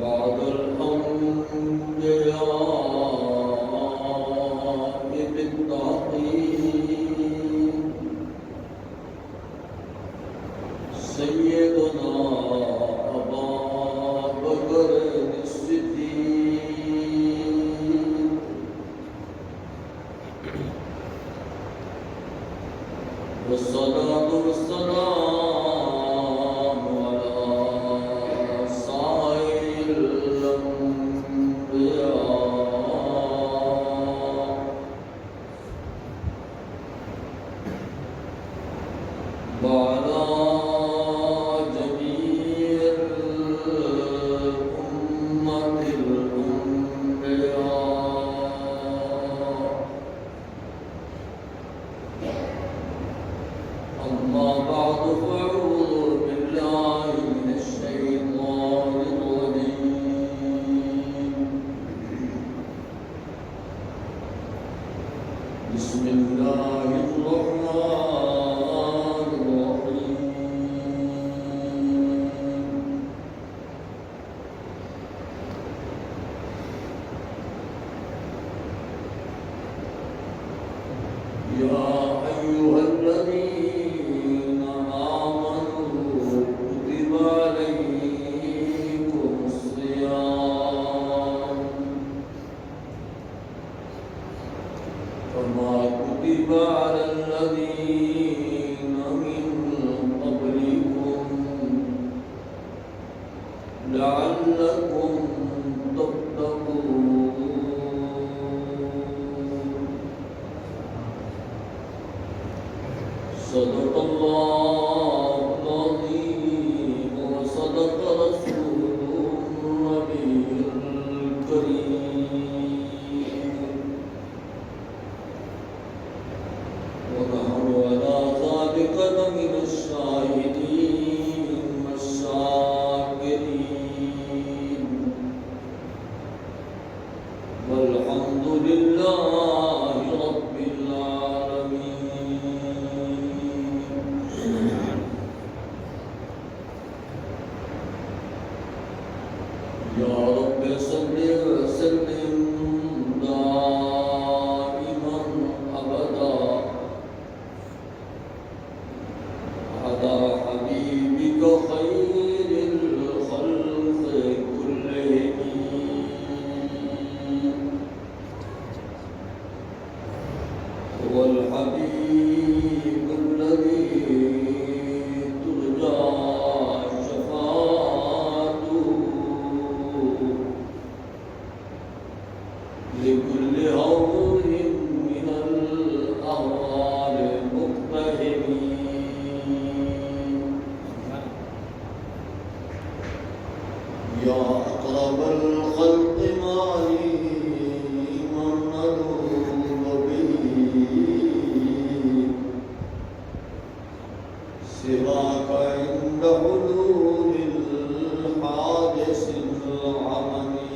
بعد الأنبياء بالتعقيب سيدنا أبا بكر الصديق والصلاة والسلام على سائر الأنبياء وعلى جميع أمة الأنبياء. أما بعد فأعوذ بالله من الشيطان الرجيم. بسم الله الرحمن الرحيم. يا أيها الذين آمنوا كتب عليكم الصيام كما كتب على الذين من قبلكم لعلكم تتقون. صدق الله العظيم وصدق رسوله النبي الكريم ونحن على ذلك لمن الشاهدين والشاكرين والحمد لله رب العالمين. يا رب صل وسلم دائما أبدا على حبيبك خير الخلق كلهم. هو الحبيب الذي ترجى شفاعته لكل هول من الأهوال المقتهمين. يا أقرب الخلق مالي من نلوذ به سواك عند حلول الحادث العممي.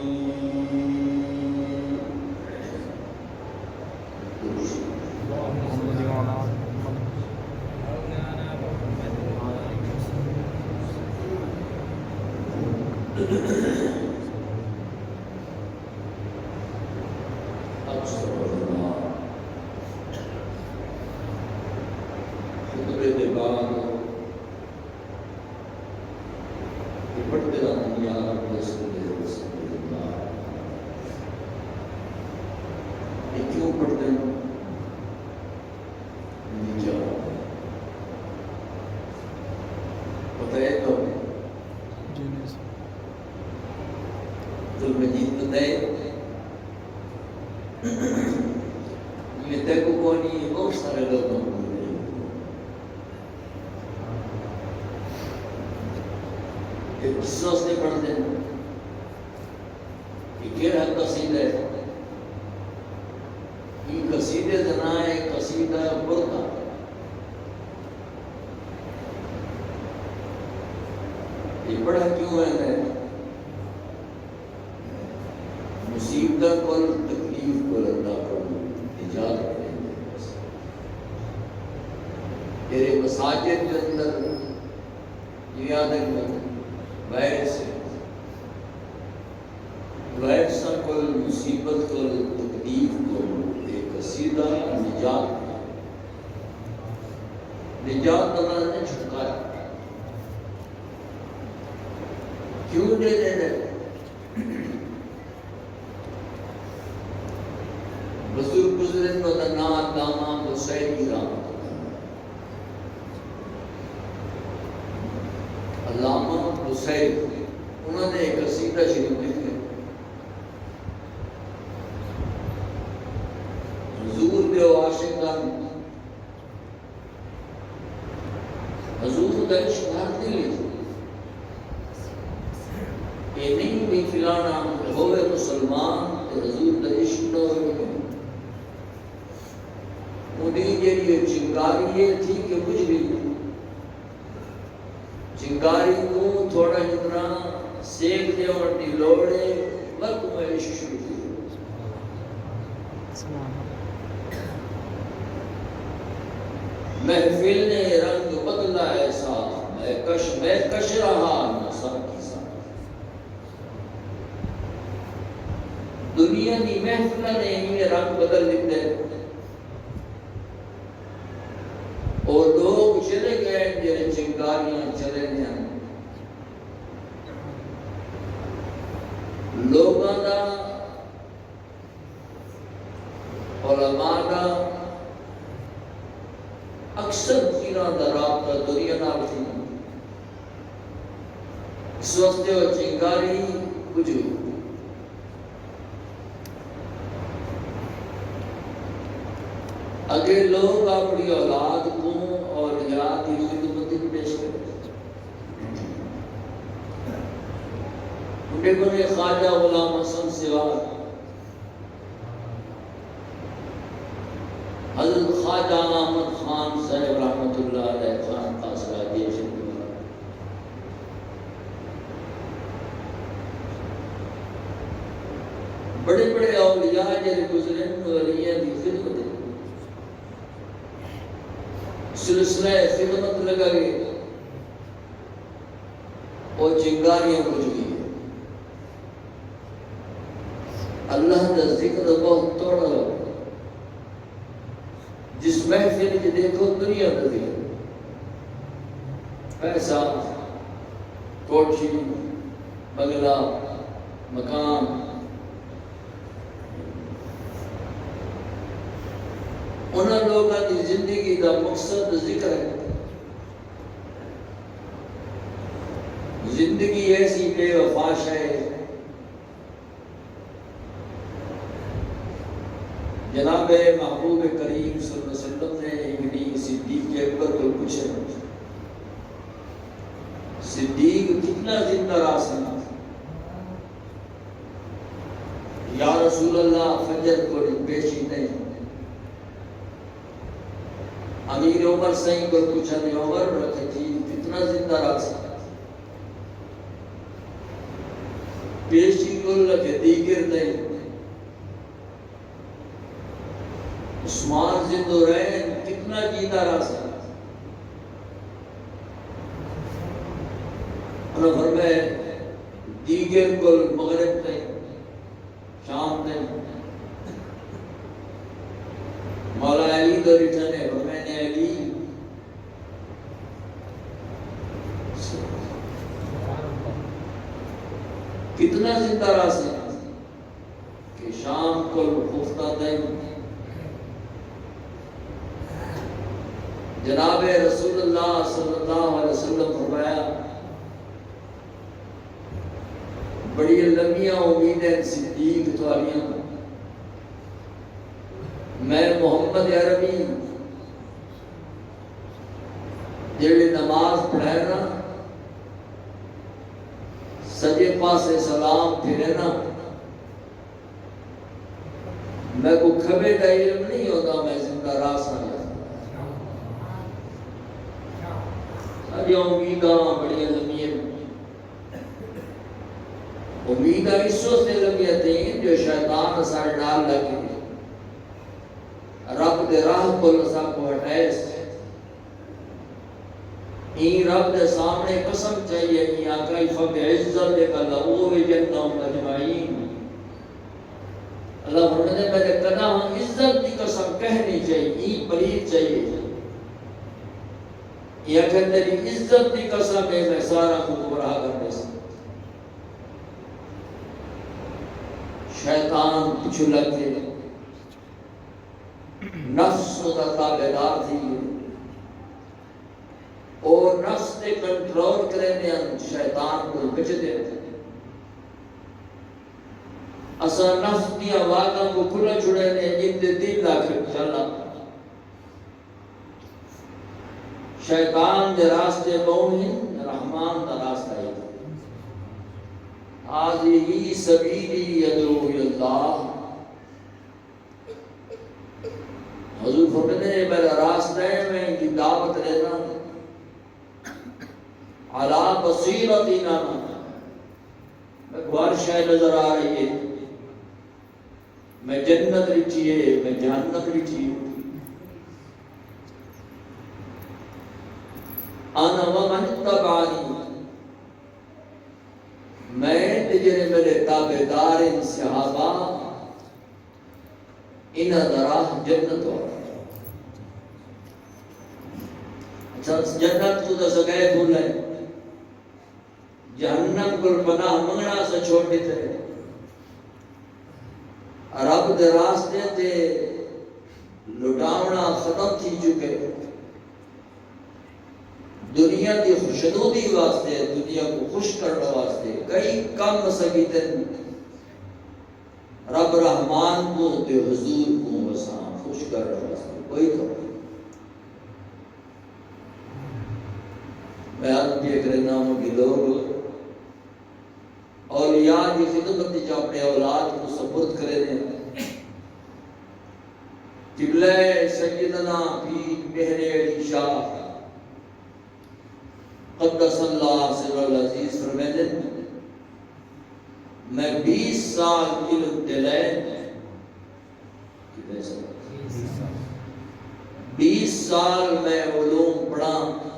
خطبے کے بعد پڑھتے رہتے ہیں یا رب صلی اللہ. یہ کیوں پڑھتے ہیں؟ یہ کیا ہوتا ہے بتائے تو مجید بتائے یہ دیکھو کونی بہت سارے لوگوں کو ایک قصہ سے پڑھتے ہیں کہ کیڑا قصیدہ ہے. یہ قصیدے کا نام ہے قصیدہ بردا. یہ پڑھا کیوں ہے؟ مصیبت کو تکلیف کو اللہ کو ایجاد کریں گے. تیرے مساجد کے اندر یہ یاد ہے باہر سے مصیبت کو تکلیف کو ایک قصیدہ نجات اللہ نے چھٹکایا کیوں دے دے بزرگ گزرن و دنات دامان حسین رحمت علامہ حسین انہوں نے ایک قصیدہ شریف لکھا حضور دے عاشقان حضور دا عشق ہر دل یہ نہیں بھی فلانا ہوئے مسلمان تو حضور دا عشق نہ ہوئے انہیں جیڑی چنگاری یہ تھی کہ کچھ بھی چنگاری کو تھوڑا جتنا سیک دے اور دی لوڑے وقت میں عشق شروع کی محفل نے رنگ بدلا ایسا میں کش رہا نصر کی ساتھ دنیا کی محفل نے انہیں رنگ بدل دیتے اور لوگ چلے گئے جنہیں چنگاریاں چلے گئے لوگوں کا علماء کا اکثر چیزاں دا رابطہ دنیا نال تھی اس وقت وہ چنگاری کچھ اگر لوگ اپنی اولاد کو اور یاد کی خدمت پیش کرتے انہیں بنے خواجہ غلام حسن سوار حضرت خواجہ احمد خان صاحب رحمت اللہ علیہ خان قاصرہ جیسے بڑے بڑے اولیاء جنہیں گزرن ولیاں کی خدمت سلسلہ خدمت لگا گئے اور چنگاریاں بجھ گئی اللہ کا ذکر بہت توڑا لگا جس محفل کے دیکھو دنیا کا ذکر پیسہ کوٹھی بنگلہ مکان انہاں لوگوں کی زندگی کا مقصد ذکر ہے زندگی ایسی بے وفاش ہے جناب محبوب کریم صلی اللہ علیہ وسلم نے ابن صدیق کے اکبر کو پوچھا صدیق کتنا زندہ رہ سکتا یا رسول اللہ فجر کو پیشی نہیں امیر عمر سائیں کو پوچھا نہیں عمر رکھے تھی کتنا زندہ رہ سکتا پیشی کو لکھے دیگر نہیں عثمان زندہ رہے کتنا جیتا رہ سکتا انہوں فرمائے دیگر کو مغرب نہیں شام نہیں مولا علی تو ریٹھن ہے فرمائے نے علی کتنا زندہ رہ سکتا کہ شام کو خفتہ دیں جناب رسول اللہ صلی اللہ علیہ وسلم فرمایا بڑی لمبیاں امیدیں صدیق تواریاں میں محمد عربی جیڑی نماز پڑھائے نا سجے پاسے سلام پھرے نا میں کو کھبے کا علم نہیں ہوتا میں زندہ راس آ جاتا ساری امیداں بڑی لمبیاں امیداں اس سے لمبیاں تھیں جو شیطان سارے ڈال لگے رب دے راہ کو لسا کو ہٹائے این رب دے سامنے قسم چاہیے کہ آقا فبعزت کا لہو جنہم اجمعین انہوں نے میرے قدم عزت کی قسم کہنی چاہیے ای پلید چاہیے یا کہ تیری عزت کی قسم ہے میں سارا کو گمراہ کرنے سے شیطان پچھو لگ کے نفس کا تابعدار تھی اور نفس نے کنٹرول کرنے شیطان کو بچتے تھے اسا نفس دیا واقعہ کو کھلا چھڑے نے جن دے دل لاکھ چلا شیطان دے راستے بہن رحمان دا راستہ ہے هذه سبیلی یدعو اللہ حضور فرماتے ہیں میرا راستہ ہے میں ان کی دعوت لینا علی بصیرتنا میں بارشہ نظر آ رہی ہے میں جنت لکھی ہے میں جہنم لکھی ہے انا ومن اتبعنی میں تجھے میرے تابعدار صحابہ انہا دراہ جنت ہو اچھا جنت تو دا سگئے بھول ہے جہنم کو پناہ منگنا سے چھوڑ دیتے ہیں رب دے راستے تے لٹاونا ختم تھی چکے دنیا کی خوشنودی واسطے دنیا کو خوش کرنے واسطے کئی کم سکیتن رب رحمان کو تے حضور کو وساں خوش کرنے واسطے کوئی تو میں آپ یہ کرنا ہوں کہ لوگ اولیاء کی خدمت جو اپنے اولاد کو سپرد کرے دیں قبلہ سیدنا پیر مہر علی شاہ قدس اللہ سر العزیز فرمیدن میں 20 سال علم دلے 20 سال میں علوم پڑھا ہوں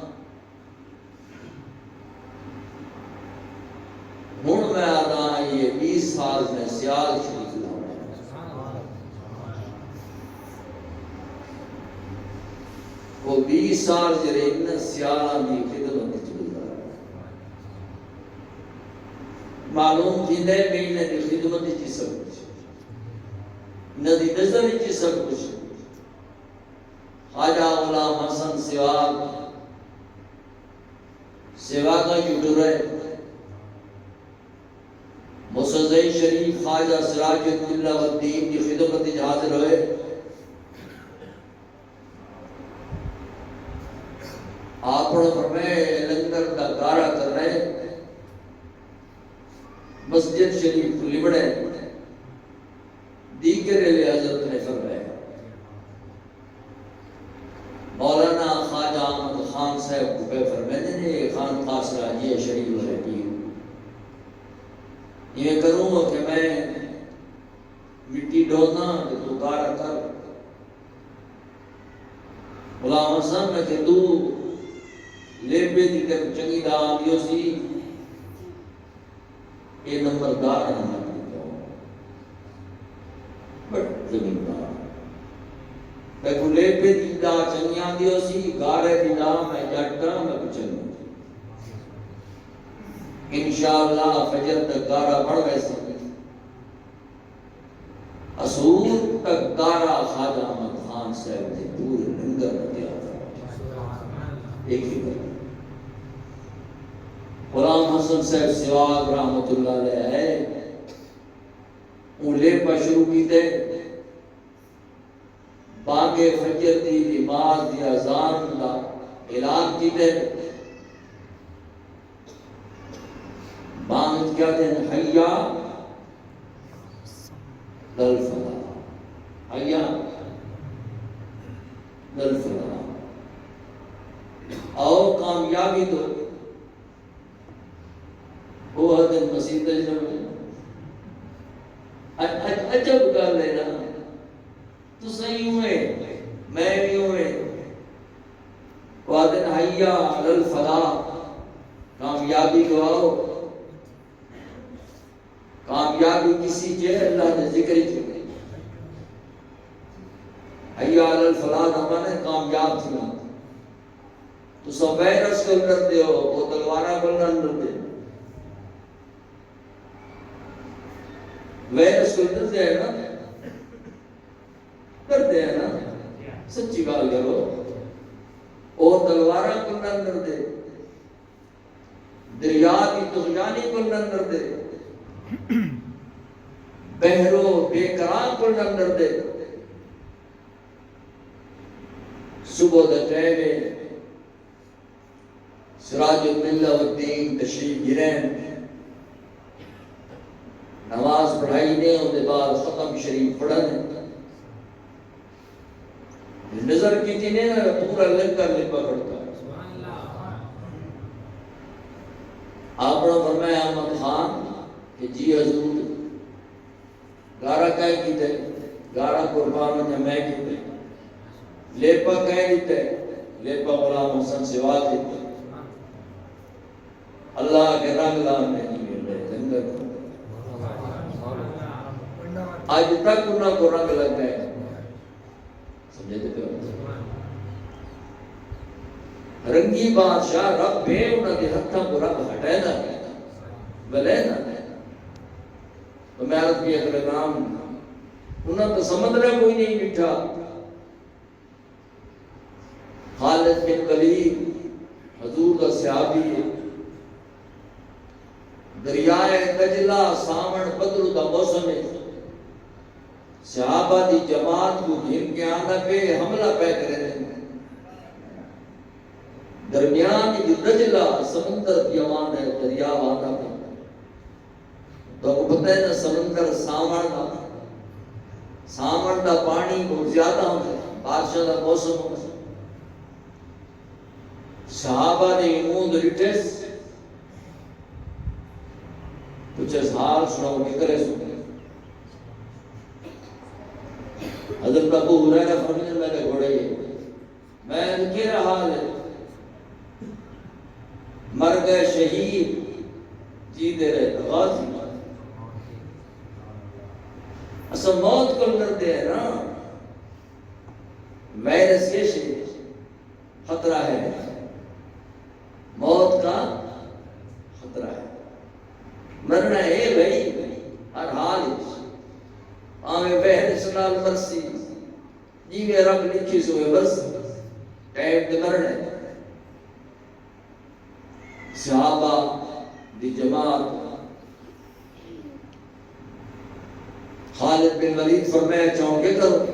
میں آدھا یہ 20 سال میں سیال شریف لاؤں وہ 20 سال جرے اتنا سیالہ بھی خدمت چلی رہا ہے معلوم تھی دے مہینے دی خدمت چی سب کچھ ندی نظر چی سب کچھ خواجہ غلام حسن سوا کا یوٹر ہے مسزئی شریف خواجہ سراج اللہ والدین کی خدمت حاضر ہوئے آپ فرمائے لنگر کا گارہ کر رہے مسجد شریف لبڑے دیگر علیہ حضرت نے فرمائے مولانا خواجہ احمد خان صاحب کو پہ فرمائے نے خان قاسرہ یہ شریف رہتی یہ کروں کہ میں مٹی ڈولنا کہ تو گارہ کر غلام حسن میں کہ تو لیبے دی تک چنگی دا آدیو سی یہ نمبردار نمبر دیتا ہوں بٹ زمیندار میں کو لیبے دی دا چنگی آدیو سی گارے دی دا میں جاٹا میں بچنوں انشاءاللہ فجر تک گارہ بڑھ ویسے اصول تک گارہ خواجہ احمد خان صاحب نے پورے لنگر دیا تھا ایک ہی کر غلام حسن صاحب سواگ رحمت اللہ علیہ ہے ان لیپا شروع کی تھے باغے فجر دی نماز دی اذان دا اعلان کی تھے بانگ کیا تھے حیا للفلاح حیا للفلاح اور کامیابی تو وہ حضرت مسیح تجربہ عجب کر لینا تو صحیح ہوئے میں بھی ہوئے وعدن حیا للفلاح کامیابی کو آؤ کامیابی کسی کے اللہ نے ذکر چکے الفلاح ہمارے کامیاب تھی نا تو سب وائرس کو کرتے ہو وہ تلوارہ بلنا کرتے وائرس کو کرتے ہیں نا سچی گال کرو وہ تلوارہ بلنا کرتے دریا کی طغیانی بلنا کرتے بہرو بے قرار بلنا کرتے صبح دا ٹائم سراج الملہ والدین تشریف گرین نماز پڑھائی نے ان کے بعد ختم شریف پڑھن نظر کی تھی نے پورا لنگر لپا پڑتا ہے آپ نے فرمایا احمد خان کہ جی حضور گارا کہیں کیتے گارا قربان نے میں کیتے لیپا کہیں دیتے لیپا غلام حسن سوا دیتے اللہ کے رنگ لام میں نہیں مل رہے لنگر آج تک انہوں کو رنگ لگ گئے سمجھے تھے رنگی بادشاہ رب بے انہوں نے ہتھا کو رب ہٹائے نہ بلے نہ تو میں عرض بھی اگر نام انہوں تو سمندر کوئی نہیں بٹھا خالد بن ولید حضور کا صحابی دریائے دجلہ سامن بدر دا موسم ہے صحابہ دی جماعت کو گھن کے آنا پہ حملہ پہ کرے دیں درمیان کی دجلہ سمندر دیوان ہے دریا آنا پہ تو وہ پتہ ہے نا سمندر سامن دا پانی بہت زیادہ ہوتا ہے بادشاہ دا موسم ہوتا ہے صحابہ نے امود ریٹس کچھ اظہار سناؤ نکلے سنے حضرت ابو ہریرہ فرماتے میں نے گھوڑے میں کہہ رہا ہے مر گئے شہید جیتے رہے غازی اصل موت کو کرتے ہیں نا وائرس یہ خطرہ ہے موت کا خطرہ ہے مرنا ہے بھائی ہر حال آمیں بہر سنال مرسی جیوے رب لکھی سوئے بس ٹائم دے مرنا ہے صحابہ دی جماعت خالد بن ولید فرمایا چاہوں گے کرو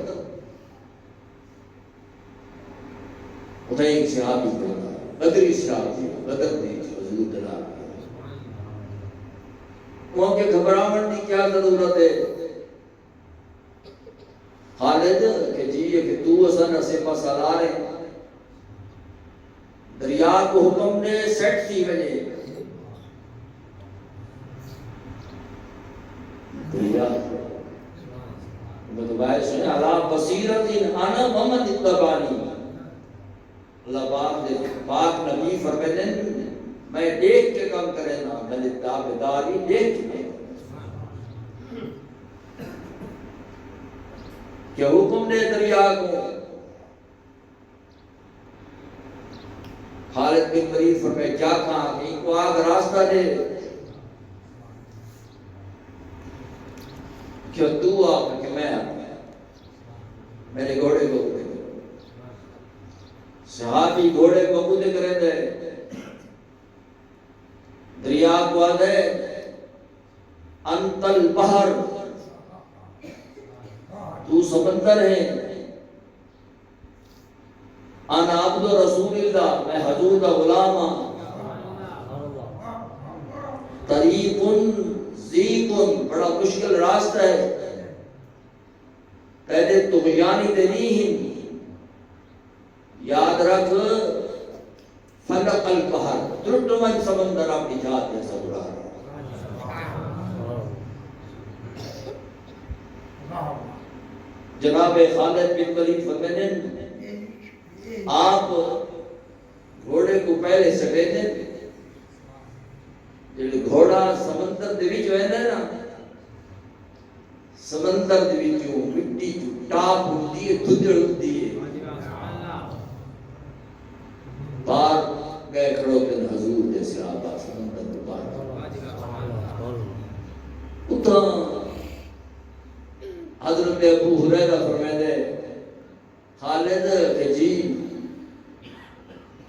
اتنے ایک صحابی بولا بدری صحابی بدر دی حضور دلال وہاں کے گھبراہٹ کی کیا ضرورت ہے خالد کہ جی یہ کہ تو اسن اسیپا سالارے دریا کو حکم نے سیٹ تھی وجہ دریا مدبائے سنے اللہ بصیرتین انا محمد اتبانی اللہ پاک نبی فرمائے میں دیکھ کے کام کرے نا میں تابداری دیکھ کے کہ حکم نے دریا کو خالد بن ولید فرمائے کیا کہا کہ ان کو آگ راستہ دے کہ تو آپ کہ میں میرے گھوڑے کو صحابی گھوڑے کو بدے کرے دے دریا کو آدھے انت البحر تو سمندر ہے انا عبد رسول اللہ میں حضور کا غلام ہوں طریق ضیق بڑا مشکل راستہ ہے پہلے طغیانی دلیہم یاد رکھ فلق البحر ترٹمن سمندر اپنی جات جیسا اڑا رہا جناب خالد بن ولید فرماتے آپ گھوڑے کو پہلے سٹے دیں جب گھوڑا سمندر دے وچ ویندا نا سمندر دے وچوں مٹی جو ٹاپ ہوندی ہے دھدڑ ہوندی ہے صحابہ سمندر کو پار اتنا حضرت ابو ہریرہ فرمائے خالد کہ جی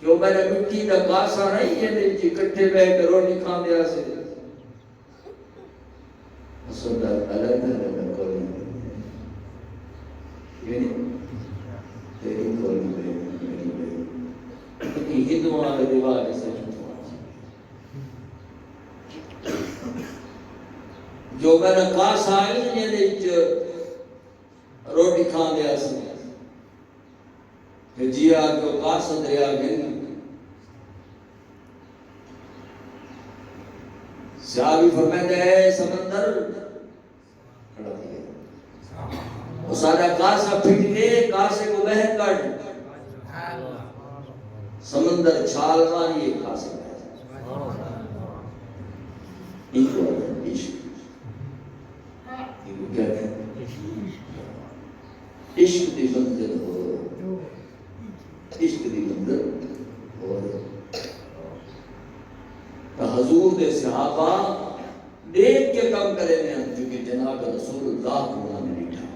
جو میں نے مٹی کا کاسا نہیں ہے جی کٹھے بہ کے روٹی کھا دیا سے سنتا الگ الگ کوئی یعنی تیری کوئی میری میری ہندوؤں والے رواج سے جو میں نے کاسا آئی جی روٹی کھا دیا سے کہ جی آگے کاسا دریا گئی صحابی فرمائے ہے سمندر کھڑا دیا وہ سارا کاسا پھٹ گئے کاسے کو بہن کٹ سمندر چھال ماری کاسے عشق کیا کہتے ہیں عشق دی منزل ہو عشق دی منزل اور حضور دے صحابہ دیکھ کے کم کرے نے چونکہ جناب رسول اللہ کو انہوں نے لکھا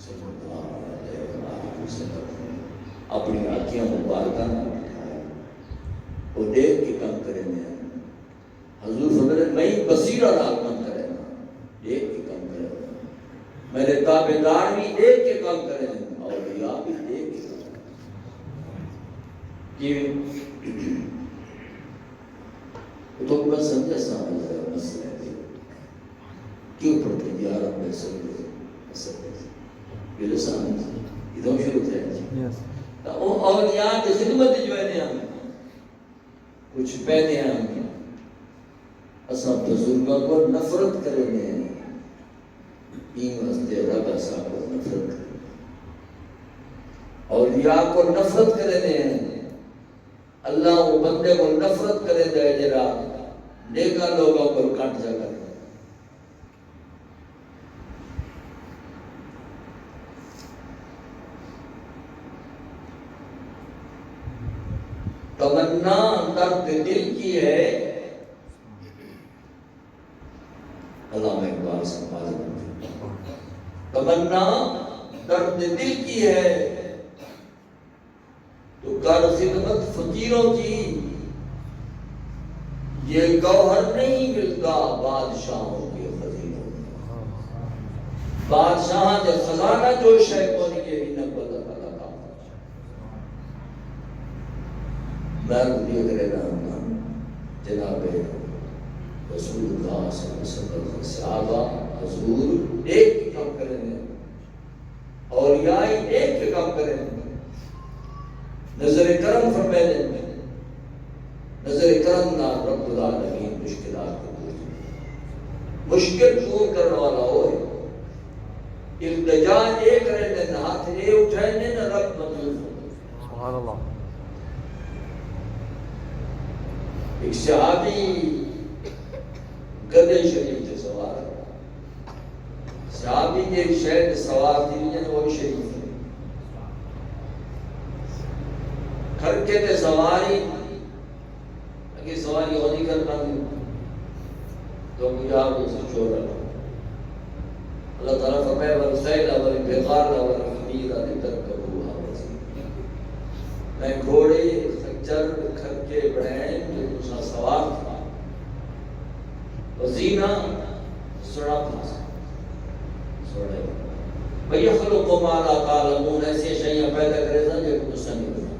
صلی اللہ علیہ وسلم اپنی آنکھیں مبارکہ نہ اٹھایا وہ دیکھ کے کم کرے نے حضور فرماتے میں بصیرہ راکمن کرے نا دیکھ کے کم کرے میرے تابعدار بھی دیکھ کے کم کرے اولیاء بھی دیکھ کے کم کرے تو بس سمجھا سامنے مسئلہ ہے کیوں پڑھتے ہیں یار اپنے سب یہ لسان ادھوں شروع تھے اولیاء کی خدمت جو ہے ہمیں کچھ پہنے ہمیں اصلا بزرگوں کو نفرت کریں گے این واسطے رب ایسا کو نفرت کریں اولیاء کو نفرت کریں گے اللہ وہ بندے کو نفرت کرے دے جرا نیکا لوگوں پر کٹ جا کر تمنا درد دل کی ہے علامہ اقبال سے تمنا درد دل کی ہے تو کر خدمت فقیروں کی یہ گوہر نہیں ملتا بادشاہوں کے خزینوں بادشاہ جو خزانہ جو شے کو نہیں یہ بھی نقبت اللہ کا مرد دیکھ رہے رہا جناب رسول اللہ صلی اللہ علیہ وسلم صحابہ حضور ایک کی کم کریں اولیاء ایک کی کم کریں نظر کرم فرمائے دیں نظر کرم نہ رب العالمین مشکلات کو دور مشکل دور کرنے والا ہوئے التجا ایک رہے دیں ہاتھ اے اٹھائے دیں نہ رب منظور سبحان اللہ ایک صحابی گدے شریف سے سوار صحابی کے ایک شہر سوار تھی جن وہ شریف گھر کے تے سواری اگر سواری ہونی کرتا نہیں تو مجھے آپ کو سے چور رہا اللہ تعالیٰ فرمائے ورسائلہ وربقارہ ورحمیدہ لترکبوہا وزینہ میں گھوڑے خچر گھر کے بڑھائیں جو دوسرا سوار تھا وزینہ سڑا تھا سڑے وَيَخْلُقُ مَا لَا تَعْلَمُونَ ایسے شیئیں پیدا کرے تھا جو کچھ نہیں ہوتا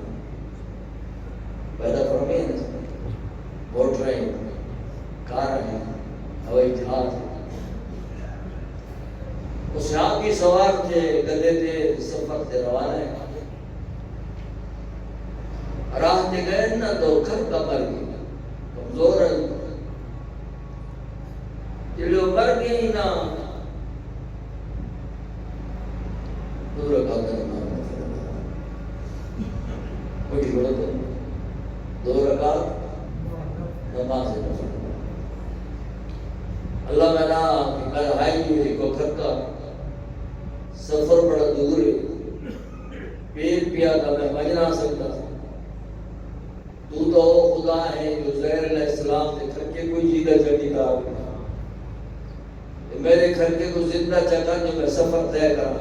پیدا فرمائے ہیں موٹر ہیں کار ہیں ہوائی جہاز وہ صحابی سوار تھے گدے تھے سفر تھے روانہ ہیں راہ تے گئے نا تو گھر کا مر گئی کمزور ہے جو مر گئی نا دورہ کا کرنا کوئی غلط ہے دو رکعت نماز نفل اللہ میں ہائی ہوئی کو گھر کا سفر بڑا دور ہے پیٹ پیا تھا میں مج نہ سکتا تو خدا ہے جو زہر علیہ السلام کے گھر کے کوئی جیدہ چلی تھا میرے گھر کے کو زندہ چکا جو میں سفر طے کرا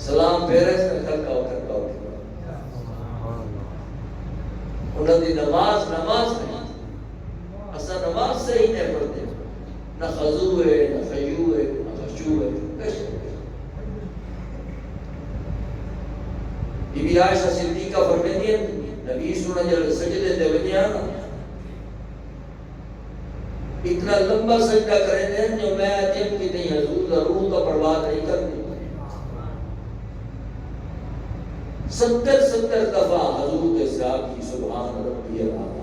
سلام پھیرے سے کھڑکا اٹھا انہوں دی نماز نہیں اسا نماز سے ہی نہیں پڑھتے نہ خضوع ہے نہ خیوع ہے نہ خشوع ہے بی بی عائشہ صدیقہ فرماتی ہیں نبی سونا جل سجدے دے ونیا اتنا لمبا سجدہ کریں دیں جو میں جب کی نہیں حضور ضرور کا برباد نہیں کرتی 70 دفعہ حضور کے صاحب کی سبحان ربی العظیم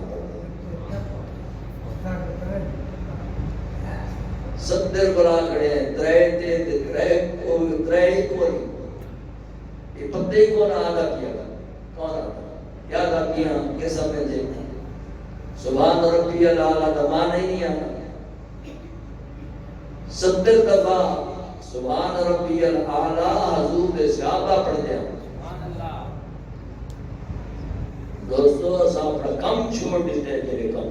70 قرآن کھڑے ہیں ترے کو یہ پتے کو نہ ادا کیا کون آتا یاد آتی ہیں کیسا میں تھے سبحان ربی العالی دمان ہی نہیں آتا 70 دفعہ سبحان ربی العالی حضور کے صحابہ پڑھ دیا دوستو صاحب کم چھوڑ دیتے ہیں میرے کم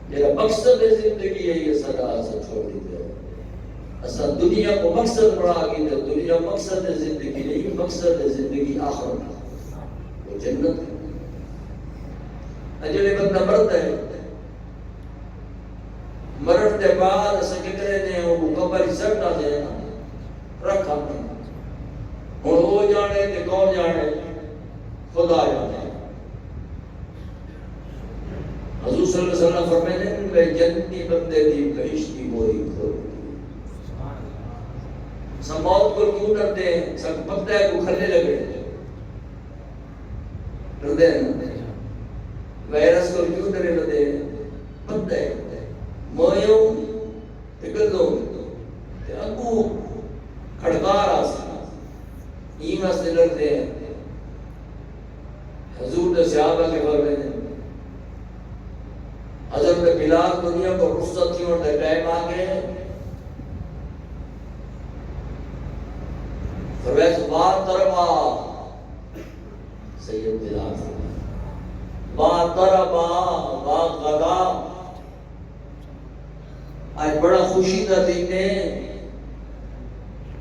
میرا مقصد زندگی ہے یہ صدا سے چھوڑ دیتے ہیں اصلا دنیا کو مقصد بڑھا گئی ہے دنیا مقصد زندگی نہیں مقصد زندگی آخرت وہ جنت ہے اجلے بندہ مرتا ہے مرد کے بعد سکترے نے وہ قبر سڑنا دے رکھا ہوں وہ جانے تے کون جانے خدا جانے حضور صلی اللہ علیہ وسلم فرماتے ہیں میں جنتی بندے دی بہشتی ہوئی کھوتی سب موت کو کیوں ڈرتے ہیں سب پتہ ہے کو کھلنے لگے ڈرتے ہیں وائرس کو کیوں ڈرے لگے پتہ ہے مویوں تکلوں تے اگو کھڑکار آسا ایمہ سے ڈرتے ہیں حضور نے صحابہ کے بارے میں حضرت بلال دنیا کو رخصت تھی اور ٹائم آ گئے فرمایا بات تربا سید بلال بات تربا بات غدا آج بڑا خوشی دا دن ہے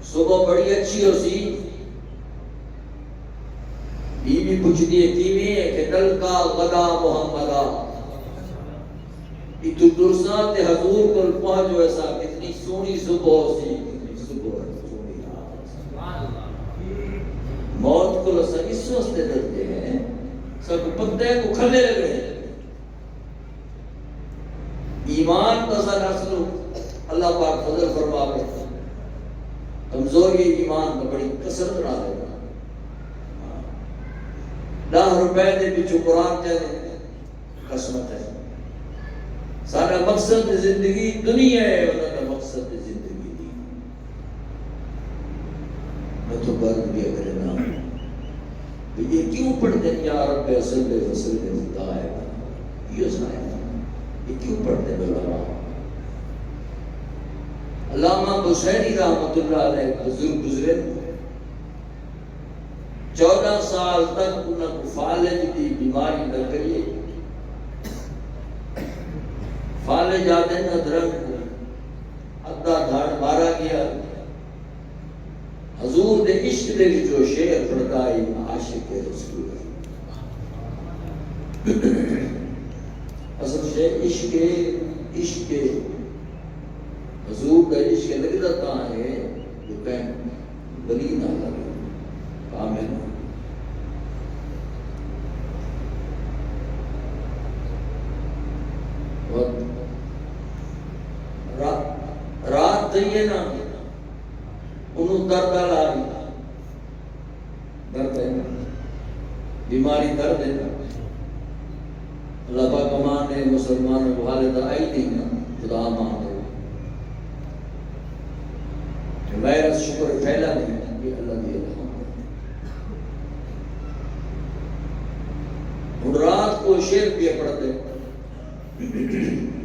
صبح بڑی اچھی ہو سی بی بی پوچھتی ہے کیویں ہے کہ نل کا غدا محمدہ اتو درسان تے حضور کو پہنچو ایسا کتنی سونی صبح سی کتنی صبح سونی موت کو لسا اس واسطے ڈرتے ہیں سب پتے کو کھلنے لگے ایمان تسا نسلو اللہ پاک فضل فرماوے کمزوری ایمان کا بڑی کثرت نہ دے گا 10 روپے دے پیچھو قرآن چاہتے قسمت ہے سارا مقصد زندگی دنیا ہے انہوں کا مقصد زندگی دی میں تو بات بھی اگر نام یہ کیوں پڑھتے ہیں یا رب صلی وسلم مدعائے یہ سنائے یہ کیوں پڑھتے ہیں علماء علامہ بصیری رحمت اللہ علیہ بزرگ گزرے 14 سال تک انہوں کو فالج دی بیماری نہ کریے فالج آدھے نہ درنگ ادھا دھاڑ مارا گیا حضور دے عشق دے جو شعر پڑھائی عاشق رسول اصل شعر عشق حضور کا عشق لگتا ہے جو کہیں بلی نہ لگے کامل رات دئیے نا انہوں درد آئی درد ہے بیماری درد ہے اللہ پاک امان نے مسلمان کو حالت آئی نہیں نا خدا امان ہے وائرس شکر پھیلا نہیں یہ اللہ دی ہم رات کو شعر بھی پڑھتے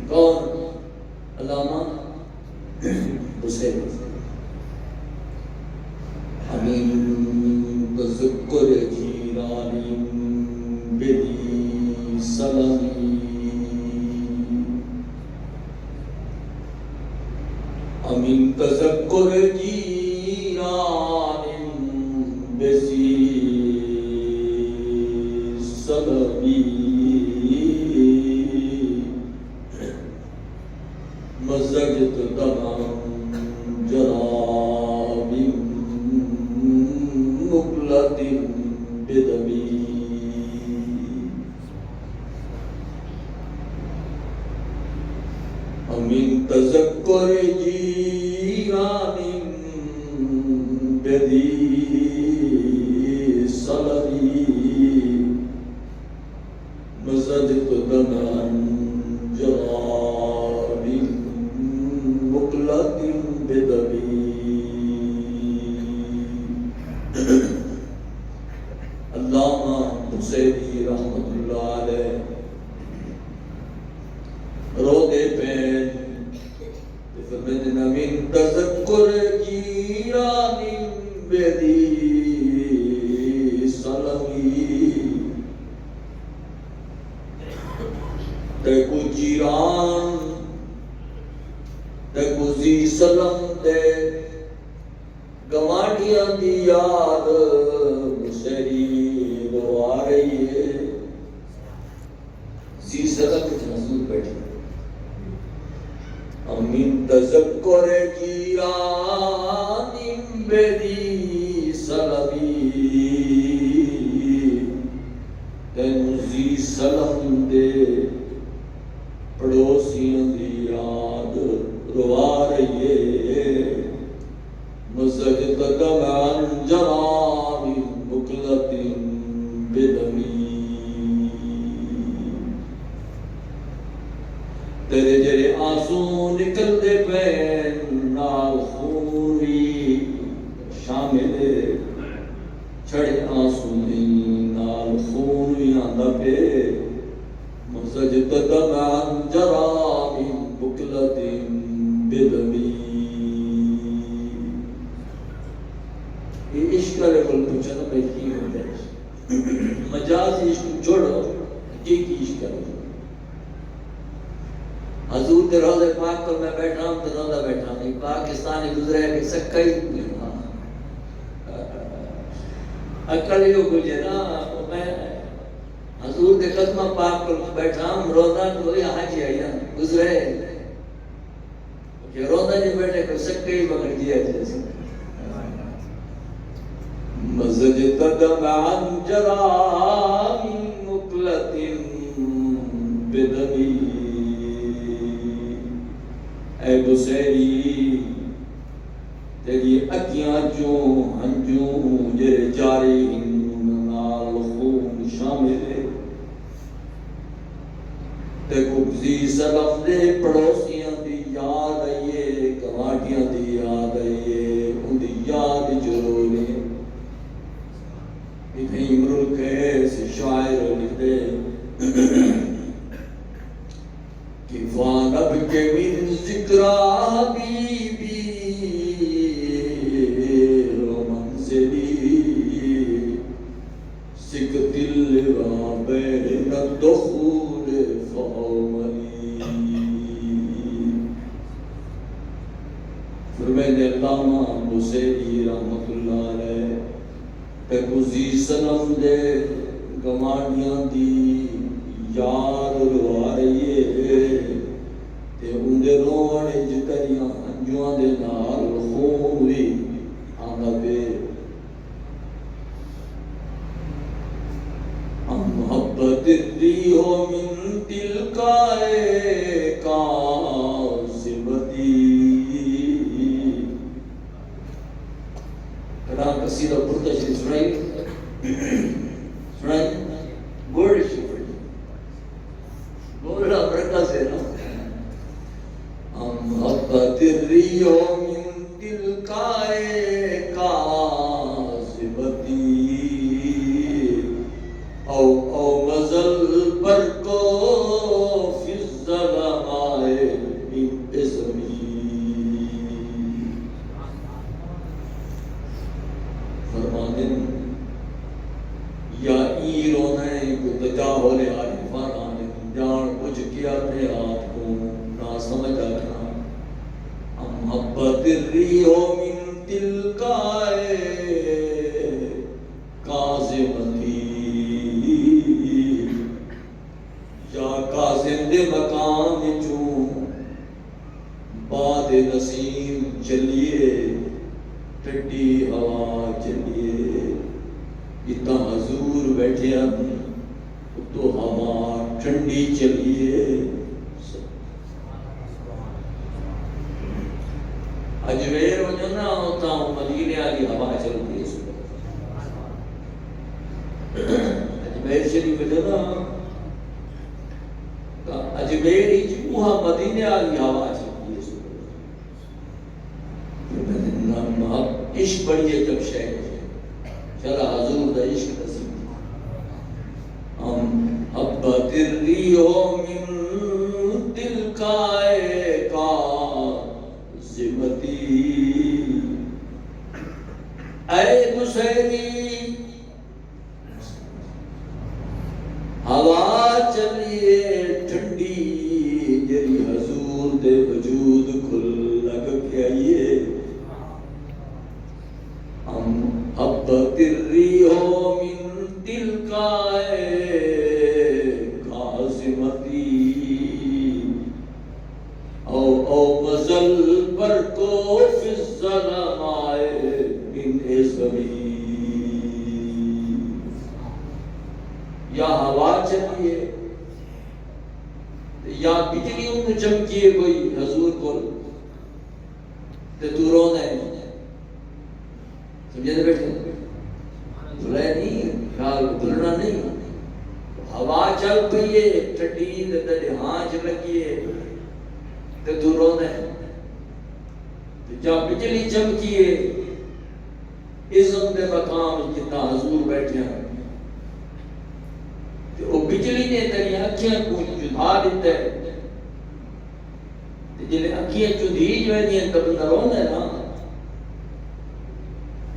کون علامہ بصیری حمیم تذکر جیرانی بدی امین تذکر جیران بسی سلبی مزجت دمم جراب مقلت بدمی امین تذکر جیران بدی سلبی مزجت دمم جراب مقلت بدمی علامہ حسینی رحمت اللہ علیہ رو دے پین فرمائے من تذکر جیران بدی سلمی تیکو جیران تیکو زی سلم دے گوانڈیاں دی یاد مسیری گوا رہی ہے زی سلم کچھ حضور بیٹھے امین تذکر جیران بدی سلمی تینو زی سلم دے پڑوسیاں دی یاد روا رہی ہے مزجت دمعن جراب مقلت بدمی تیرے جرے آنسو نکل دے پین نال خون بھی شامل چھڑے آنسو نہیں نال خون بھی آندہ پہ مزجت دمعن جراب مقلت بدمی یہ عشق کرے بل پوچھنا میں کی ہوتا ہے مجازی عشق چھوڑو حقیقی عشق کرو حضور دے روضہ پاک پر میں بیٹھا ہوں تو روضہ بیٹھا ہوں پاکستانی گزرے کہ سکا ہی عقل ہی ہو گجے نا میں حضور دے قدمہ پاک پر میں بیٹھا ہوں روضہ تو یہ حاجی آئی گزرے کہ روضہ نہیں بیٹھے کہ سکا ہی بگڑ دیا جیسے مزجت دمعن جراب مقلت بدمی اے بسیری تیری اکیاں چوں ہنجوں جرے جاری نال خون شامل تے کبزی سلم دے پڑوسیاں دی یاد آئیے گواٹیاں دی یاد آئیے ان دی یاد جرونے ابن امرؤ القیس شاعر لکھ دے کہ وانب کے من ذکر حبیبی ومنزلی سکت اللوا بین الدخول فاوملی فرمائے علامہ بوسیری رحمت اللہ علیہ پیکوزی سنم دے گمانیاں دی یار روا رہی ہے تے اندے رونے جتریاں ہنجوان دے نال خون بھی آنگا پہ محبت الریح من تلقائے کاظمتی کلام قصیدہ پڑھتا شریف سنائی گوڑ شریف گوڑا برکہ سے نا محبت الریح من تلقائے کاظمتی او غزل برکو فی الظلمائے من اسمی فرمانن یا ایرونے کو تجاہل عارفان آنے جان کچھ کیا اپنے آپ کو نہ سمجھا کرنا ہم هبت الريح من تلقاء کاظمتی یا کاظم دے مکان چوں باد نسیم چلیے ٹھنڈی ہوا چلیے اتنا حضور بیٹھے ہیں تو ہوا ٹھنڈی چلیے اجمیر وجہ نہ ہوتا ہوں مدینے والی ہوا چلتی ہے اجمیر شریف وجہ نہ اجمیر ہی وہاں مدینے والی ہوا چلتی ہے عشق بڑی ہے جب شہر چلا حضور دا عشق نصیب ہم حبت الریح من تلقاء کاظمتی اے بصیری ہوا چلیے ٹھنڈی جری حضور دے وجود کھل لگ کے آئیے ہم حبت الریح من تلقاء کاظمتی او مزل پر کو فی الظلماء من عصبی یا ہوا چلیے یا بجلی ان چمکیے کوئی حضور کو تو رونا ہے سمجھے بیٹھے دھلے نہیں خیال دھلنا نہیں ہوا چل پئیے ٹھنڈی تے ہانچ لگیے تو رونا ہے جب بجلی چمکیے عزم دے مقام جتنا حضور بیٹھے ہیں وہ بجلی نے تیری اکھیاں کو جدا دیتا ہے جلے اکھیاں چودھی جو ہے تب نہ رونا ہے نا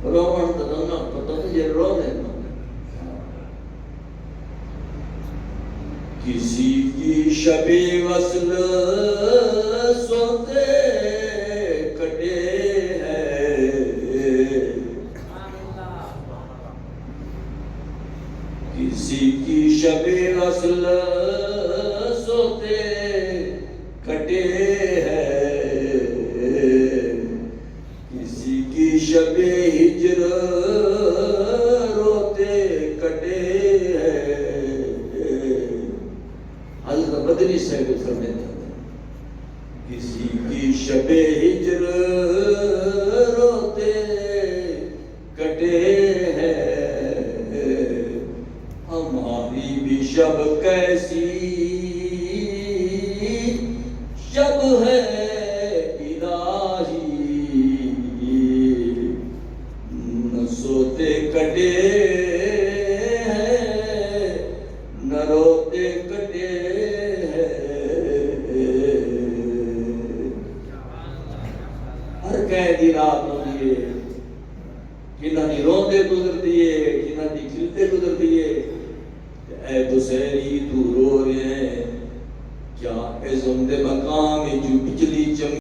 رومن تو نہ پتہ نہیں یہ رونا ہے کسی کی شب وصل سوتے کٹے کسی کی شب وصل سوتے کٹے ہیں کسی کی شب ہجر روتے کٹے ہیں حضرت مدنی صاحب فرماتے ہیں کسی کی شب ہجر روتے کٹے ہیں ہماری بھی شب کیسی شب ہے الہی نہ سوتے کٹے ہیں نہ روتے کٹے ہیں ہر قیدی رات ہوتی ہے کنہ دی روندے گزر دیے کنہ دی کھلتے گزر دیے اے بصیری تو رو رہے ہیں